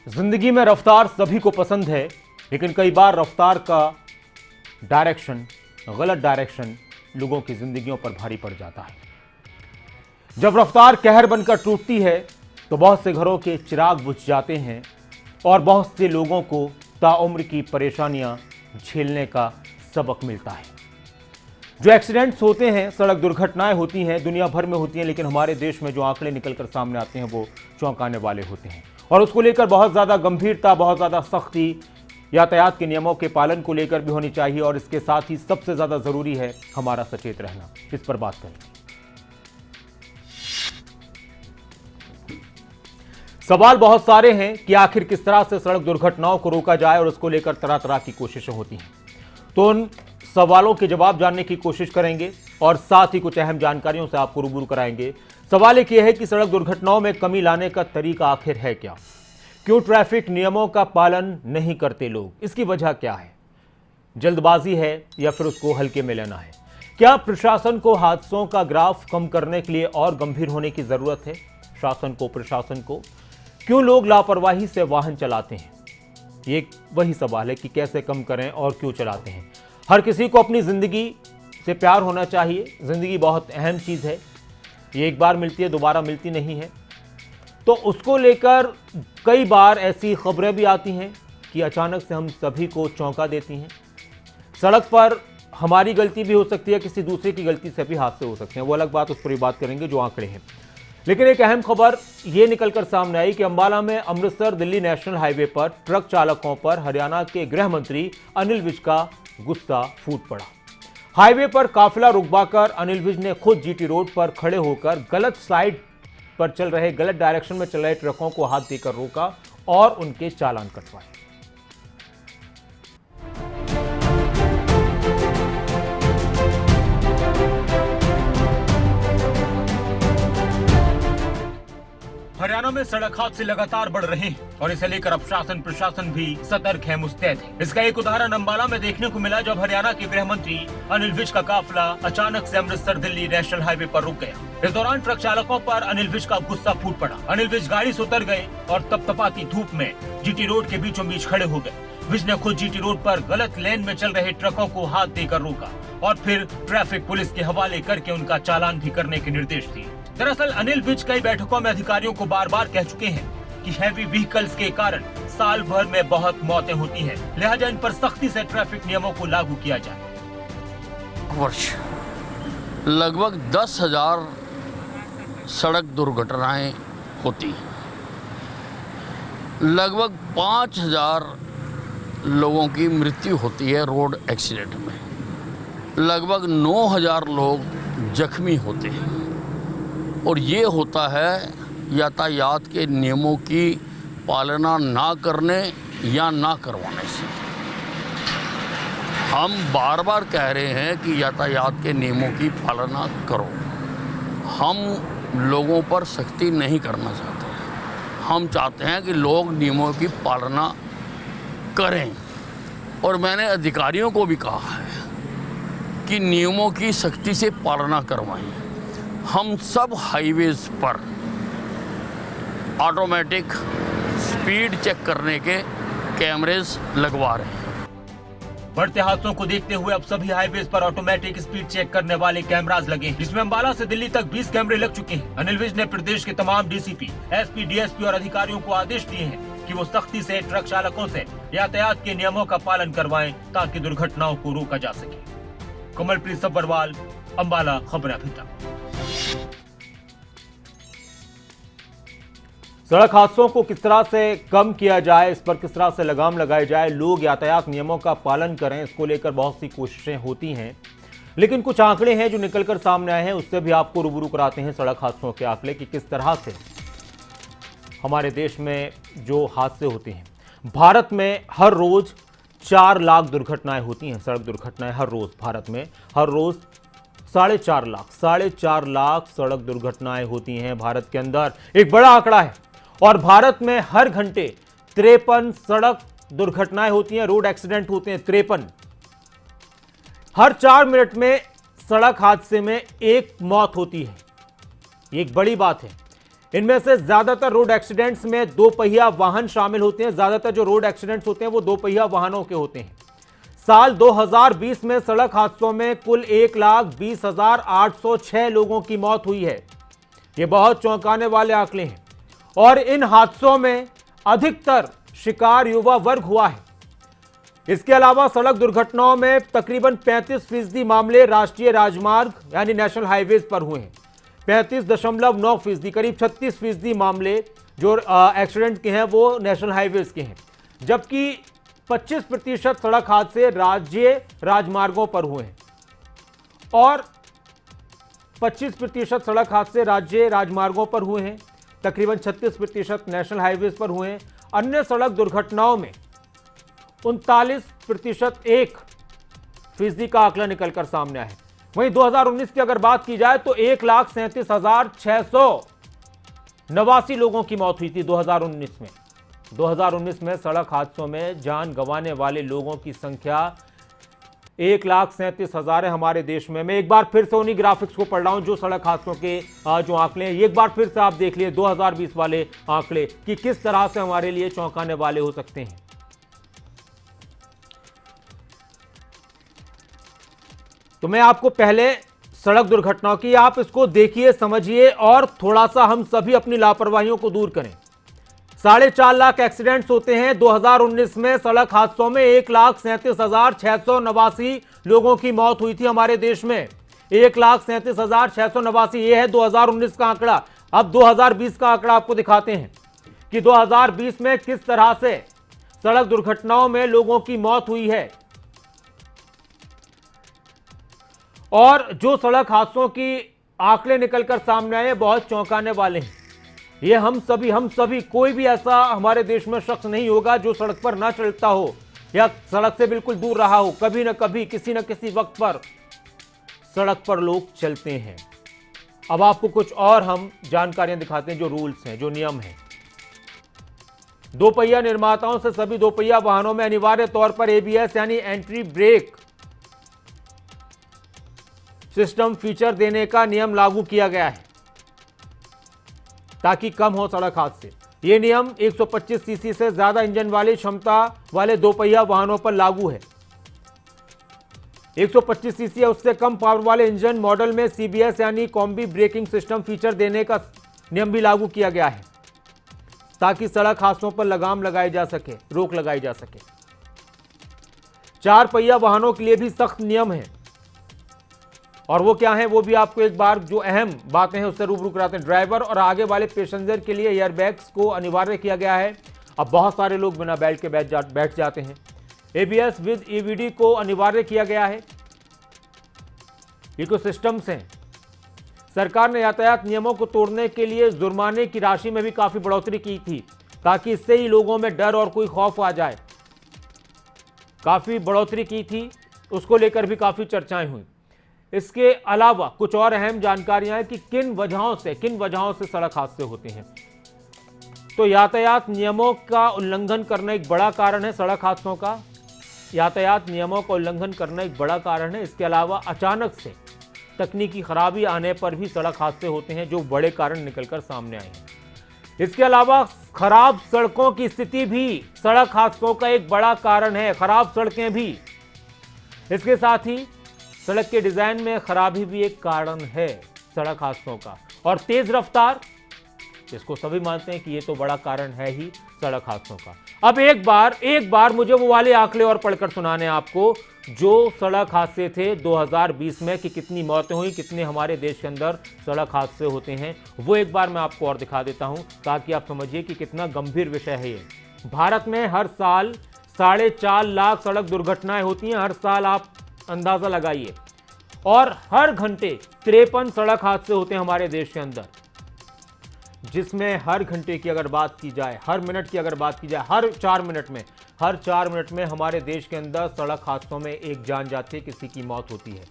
जिंदगी में रफ्तार सभी को पसंद है, लेकिन कई बार रफ्तार का डायरेक्शन, गलत डायरेक्शन लोगों की जिंदगियों पर भारी पड़ जाता है। जब रफ्तार कहर बनकर टूटती है तो बहुत से घरों के चिराग बुझ जाते हैं और बहुत से लोगों को ताउम्र की परेशानियां झेलने का सबक मिलता है। जो एक्सीडेंट्स होते हैं, सड़क दुर्घटनाएं होती हैं, दुनिया भर में होती हैं, लेकिन हमारे देश में जो आंकड़े निकलकर सामने आते हैं वो चौंकाने वाले होते हैं और उसको लेकर बहुत ज़्यादा गंभीरता, बहुत ज़्यादा सख्ती यातायात के नियमों के पालन को लेकर भी होनी चाहिए और इसके साथ ही सबसे ज़्यादा ज़रूरी है हमारा सचेत रहना। इस पर बात करेंगे। सवाल बहुत सारे हैं कि आखिर किस तरह से सड़क दुर्घटनाओं को रोका जाए और उसको लेकर तरह तरह की कोशिशें होती हैं। तो उन सवालों के जवाब जानने की कोशिश करेंगे और साथ ही कुछ अहम जानकारियों से आपको रूबरू कराएंगे। सवाल एक यह है कि सड़क दुर्घटनाओं में कमी लाने का तरीका आखिर है क्या? क्यों ट्रैफिक नियमों का पालन नहीं करते लोग? इसकी वजह क्या है? जल्दबाजी है या फिर उसको हल्के में लेना है? क्या प्रशासन को हादसों का ग्राफ कम करने के लिए और गंभीर होने की जरूरत है? शासन को, प्रशासन को? क्यों लोग लापरवाही से वाहन चलाते हैं? ये वही सवाल है कि कैसे कम करें और क्यों चलाते हैं। हर किसी को अपनी जिंदगी से प्यार होना चाहिए। जिंदगी बहुत अहम चीज है, ये एक बार मिलती है, दोबारा मिलती नहीं है। तो उसको लेकर कई बार ऐसी खबरें भी आती हैं कि अचानक से हम सभी को चौंका देती हैं। सड़क पर हमारी गलती भी हो सकती है, किसी दूसरे की गलती से भी हादसे हो सकते हैं, वो अलग बात, उस पर ही बात करेंगे जो आंकड़े हैं। लेकिन एक अहम खबर ये निकलकर सामने आई कि अंबाला में अमृतसर दिल्ली नेशनल हाईवे पर ट्रक चालकों पर हरियाणा के गृह मंत्री अनिल विज का गुस्सा फूट पड़ा। हाईवे पर काफिला रुकवाकर अनिल विज ने खुद जीटी रोड पर खड़े होकर गलत साइड पर चल रहे, गलत डायरेक्शन में चल रहे ट्रकों को हाथ देकर रोका और उनके चालान कटवाए। हरियाणा में सड़क हादसे लगातार बढ़ रहे हैं और इसे लेकर अब शासन प्रशासन भी सतर्क है, मुस्तैद है। इसका एक उदाहरण अंबाला में देखने को मिला, जब हरियाणा के गृह मंत्री अनिल विज का काफिला अचानक से अमृतसर दिल्ली नेशनल हाईवे पर रुक गया। इस दौरान ट्रक चालकों पर अनिल विज का गुस्सा फूट पड़ा। अनिल विज गाड़ी से उतर गए और तपतपाती धूप में जीटी रोड के बीचों बीच खड़े हो गए। विज ने खुद जीटी रोड पर गलत लेन में चल रहे ट्रकों को हाथ देकर रोका और फिर ट्रैफिक पुलिस के हवाले करके उनका चालान भी करने के निर्देश दिए। दरअसल अनिल विज कई बैठकों में अधिकारियों को बार बार कह चुके हैं कि हैवी व्हीकल्स के कारण साल भर में बहुत मौतें होती हैं, लिहाजा इन पर सख्ती से ट्रैफिक नियमों को लागू किया जाए। वर्ष लगभग 10,000 सड़क दुर्घटनाएं होती हैं। लगभग 5,000 लोगों की मृत्यु होती है रोड एक्सीडेंट में। लगभग 9,000 लोग जख्मी होते हैं और ये होता है यातायात के नियमों की पालना ना करने या ना करवाने से। हम बार बार कह रहे हैं कि यातायात के नियमों की पालना करो। हम लोगों पर सख्ती नहीं करना चाहते, हम चाहते हैं कि लोग नियमों की पालना करें। और मैंने अधिकारियों को भी कहा है कि नियमों की सख्ती से पालना करवाएं। हम सब हाईवेज पर ऑटोमेटिक स्पीड चेक करने के कैमरेज लगवा रहे हैं। बढ़ते हादसों को देखते हुए अब सभी हाईवेज पर ऑटोमेटिक स्पीड चेक करने वाले कैमराज लगे हैं, जिसमें अंबाला से दिल्ली तक 20 कैमरे लग चुके हैं। अनिल विज ने प्रदेश के तमाम डीसीपी, एसपी, डीएसपी और अधिकारियों को आदेश दिए हैं कि वो सख्ती से ट्रक चालकों से यातायात के नियमों का पालन करवाएं ताकि दुर्घटनाओं को रोका जा सके। कमलप्रीत सब्बरवाल, अंबाला, खबरें अभी तक। सड़क हादसों को किस तरह से कम किया जाए, इस पर किस तरह से लगाम लगाई जाए, लोग यातायात नियमों का पालन करें, इसको लेकर बहुत सी कोशिशें होती हैं। लेकिन कुछ आंकड़े हैं जो निकलकर सामने आए हैं, उससे भी आपको रूबरू कराते हैं सड़क हादसों के आंकड़े कि किस तरह से हमारे देश में जो हादसे होते हैं। भारत में हर रोज 4 लाख दुर्घटनाएं होती हैं, सड़क दुर्घटनाएं हर रोज। भारत में हर रोज 4.5 लाख सड़क दुर्घटनाएं होती हैं भारत के अंदर। एक बड़ा आंकड़ा है। और भारत में हर घंटे 53 सड़क दुर्घटनाएं होती हैं, रोड एक्सीडेंट होते हैं 53। हर 4 मिनट में सड़क हादसे में एक मौत होती है। ये एक बड़ी बात है। इनमें से ज्यादातर रोड एक्सीडेंट्स में दो पहिया वाहन शामिल होते हैं। ज्यादातर जो रोड एक्सीडेंट्स होते हैं वो दो पहिया वाहनों के होते हैं। साल 2020 में सड़क हादसों में कुल 1,20,806 लोगों की मौत हुई है। ये बहुत चौंकाने वाले आंकड़े हैं और इन हादसों में अधिकतर शिकार युवा वर्ग हुआ है। इसके अलावा सड़क दुर्घटनाओं में तकरीबन 35% मामले राष्ट्रीय राजमार्ग यानी नेशनल हाईवेज पर हुए हैं। 35.9%, करीब 36% मामले जो एक्सीडेंट के हैं वो नेशनल हाईवेज के हैं, जबकि 25% सड़क हादसे राज्य राजमार्गों पर हुए हैं और 25% सड़क हादसे राज्य राजमार्गों पर हुए हैं। तकरीबन 36% नेशनल हाईवेज पर हुए हैं। अन्य सड़क दुर्घटनाओं में 39% 1% का आंकड़ा निकलकर सामने आया है। वहीं 2019 की अगर बात की जाए तो 1,37,689 लोगों की मौत हुई थी 2019 में। 2019 में सड़क हादसों में जान गंवाने वाले लोगों की संख्या 1,37,000 है हमारे देश में। मैं एक बार फिर से उन्हीं ग्राफिक्स को पढ़ रहा हूं जो सड़क हादसों के जो आंकड़े हैं, एक बार फिर से आप देख लिए 2020 वाले आंकड़े कि किस तरह से हमारे लिए चौंकाने वाले हो सकते हैं। तो मैं आपको पहले सड़क दुर्घटनाओं की, आप इसको देखिए, समझिए और थोड़ा सा हम सभी अपनी लापरवाहियों को दूर करें। 4.5 लाख एक्सीडेंट्स होते हैं 2019 में। सड़क हादसों में 1,37,689 लोगों की मौत हुई थी हमारे देश में। 1,37,689, यह है 2019 का आंकड़ा। अब 2020 का आंकड़ा आपको दिखाते हैं कि 2020 में किस तरह से सड़क दुर्घटनाओं में लोगों की मौत हुई है और जो सड़क हादसों की आंकड़े निकलकर सामने आए बहुत चौंकाने वाले हैं। ये हम सभी कोई भी ऐसा हमारे देश में शख्स नहीं होगा जो सड़क पर ना चलता हो या सड़क से बिल्कुल दूर रहा हो। कभी ना कभी किसी न किसी वक्त पर सड़क पर लोग चलते हैं। अब आपको कुछ और हम जानकारियां दिखाते हैं, जो रूल्स हैं, जो नियम हैं। दो पहिया निर्माताओं से सभी दो पहिया वाहनों में अनिवार्य तौर पर एबीएस यानी एंट्री ब्रेक सिस्टम फीचर देने का नियम लागू किया गया है ताकि कम हो सड़क हादसे। यह नियम 125 सीसी से ज्यादा इंजन वाली क्षमता वाले दो पहिया वाहनों पर लागू है। 125 सीसी या उससे कम पावर वाले इंजन मॉडल में सीबीएस यानी कॉम्बी ब्रेकिंग सिस्टम फीचर देने का नियम भी लागू किया गया है ताकि सड़क हादसों पर लगाम लगाई जा सके, रोक लगाई जा सके। 4 पहिया वाहनों के लिए भी सख्त नियम है और वो क्या है वो भी आपको एक बार जो अहम बातें हैं उससे रूबरू कराते हैं। ड्राइवर और आगे वाले पैसेंजर के लिए एयरबैग्स को अनिवार्य किया गया है। अब बहुत सारे लोग बिना बेल्ट के बैठ जाते हैं। एबीएस विद ईवीडी को अनिवार्य किया गया है। इकोसिस्टम्स हैं। सरकार ने यातायात नियमों को तोड़ने के लिए जुर्माने की राशि में भी काफी बढ़ोतरी की थी ताकि इससे ही लोगों में डर और कोई खौफ आ जाए। काफी बढ़ोतरी की थी, उसको लेकर भी काफी चर्चाएं हुई। इसके अलावा कुछ और अहम जानकारियां हैं कि किन वजहों से सड़क हादसे होते हैं। तो यातायात नियमों का उल्लंघन करना एक बड़ा कारण है सड़क हादसों का। यातायात नियमों का उल्लंघन करना एक बड़ा कारण है। इसके अलावा अचानक से तकनीकी खराबी आने पर भी सड़क हादसे होते हैं, जो बड़े कारण निकलकर सामने आए हैं। इसके अलावा खराब सड़कों की स्थिति भी सड़क हादसों का एक बड़ा कारण है। खराब सड़कें भी, इसके साथ ही सड़क के डिजाइन में खराबी भी एक कारण है सड़क हादसों का। और तेज रफ्तार, जिसको सभी मानते हैं कि ये तो बड़ा कारण है ही सड़क हादसों का। अब एक बार मुझे वो वाले आंकड़े और पढ़कर सुनाने आपको जो सड़क हादसे थे 2020 में, कि कितनी मौतें हुई, कितने हमारे देश के अंदर सड़क हादसे होते हैं, वो एक बार मैं आपको और दिखा देता हूं ताकि आप समझिए कि कितना गंभीर विषय है ये। भारत में हर साल 4.5 लाख सड़क दुर्घटनाएं होती हैं। हर साल आप अंदाजा लगाइए। और हर घंटे 53 सड़क हादसे होते हैं हमारे देश के अंदर, जिसमें हर घंटे की अगर बात की जाए, हर मिनट की अगर बात की जाए, हर 4 मिनट में हमारे देश के अंदर सड़क हादसों में एक जान जाती है, किसी की मौत होती है।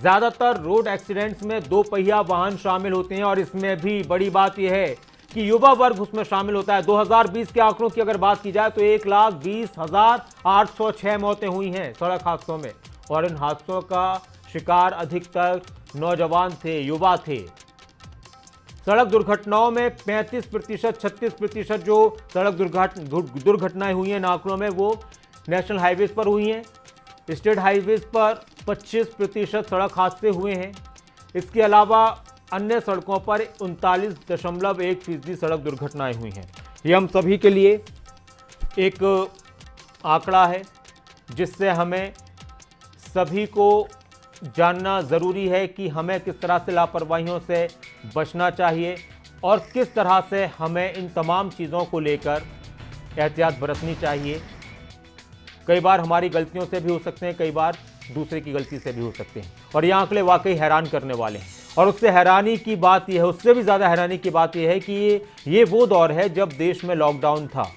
ज्यादातर रोड एक्सीडेंट्स में दो पहिया वाहन शामिल होते हैं और इसमें भी बड़ी बात यह है कि युवा वर्ग उसमें शामिल होता है। 2020 के आंकड़ों की अगर बात की जाए तो 1,20,806 मौतें हुई हैं सड़क हादसों में और इन हादसों का शिकार अधिकतर नौजवान थे, युवा थे। सड़क दुर्घटनाओं में 35%, 36% जो सड़क दुर्घटनाएं हुई हैं इन आंकड़ों में, वो नेशनल हाईवेज पर हुई हैं। स्टेट हाईवेज पर 25% सड़क हादसे हुए हैं। इसके अलावा अन्य सड़कों पर 39.1% सड़क दुर्घटनाएं हुई हैं। ये हम सभी के लिए एक आंकड़ा है जिससे हमें सभी को जानना ज़रूरी है कि हमें किस तरह से लापरवाहियों से बचना चाहिए और किस तरह से हमें इन तमाम चीज़ों को लेकर एहतियात बरतनी चाहिए। कई बार हमारी गलतियों से भी हो सकते हैं, कई बार दूसरे की गलती से भी हो सकते हैं। और ये आंकड़े वाकई हैरान करने वाले हैं। और उससे हैरानी की बात यह है, उससे भी ज़्यादा हैरानी की बात यह है कि ये वो दौर है जब देश में लॉकडाउन था।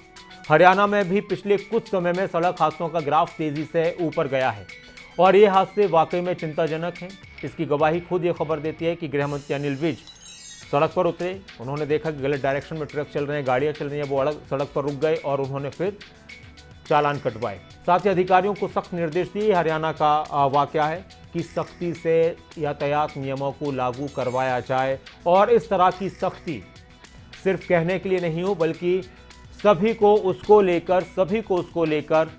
हरियाणा में भी पिछले कुछ समय में सड़क हादसों का ग्राफ तेज़ी से ऊपर गया है और ये हादसे वाकई में चिंताजनक हैं। इसकी गवाही खुद ये खबर देती है कि गृह मंत्री अनिल विज सड़क पर उतरे। उन्होंने देखा कि गलत डायरेक्शन में ट्रक चल रहे हैं, गाड़ियाँ चल रही हैं, वो अलग सड़क पर रुक गए और उन्होंने फिर चालान कटवाए। साथ ही अधिकारियों को सख्त निर्देश दिए। हरियाणा का वाकया है कि सख्ती से यातायात नियमों को लागू करवाया जाए और इस तरह की सख्ती सिर्फ कहने के लिए नहीं हो, बल्कि सभी को उसको लेकर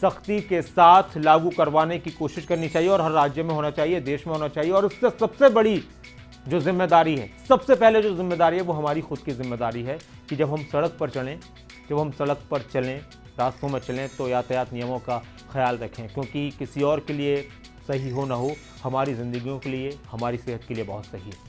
सख्ती के साथ लागू करवाने की कोशिश करनी चाहिए और हर राज्य में होना चाहिए, देश में होना चाहिए। और उससे सबसे बड़ी जो जिम्मेदारी है, सबसे पहले जो जिम्मेदारी है वो हमारी खुद की जिम्मेदारी है कि जब हम सड़क पर चलें, रास्तों में चलें तो यातायात नियमों का ख्याल रखें, क्योंकि किसी और के लिए सही हो ना हो, हमारी ज़िंदगियों के लिए, हमारी सेहत के लिए बहुत सही है।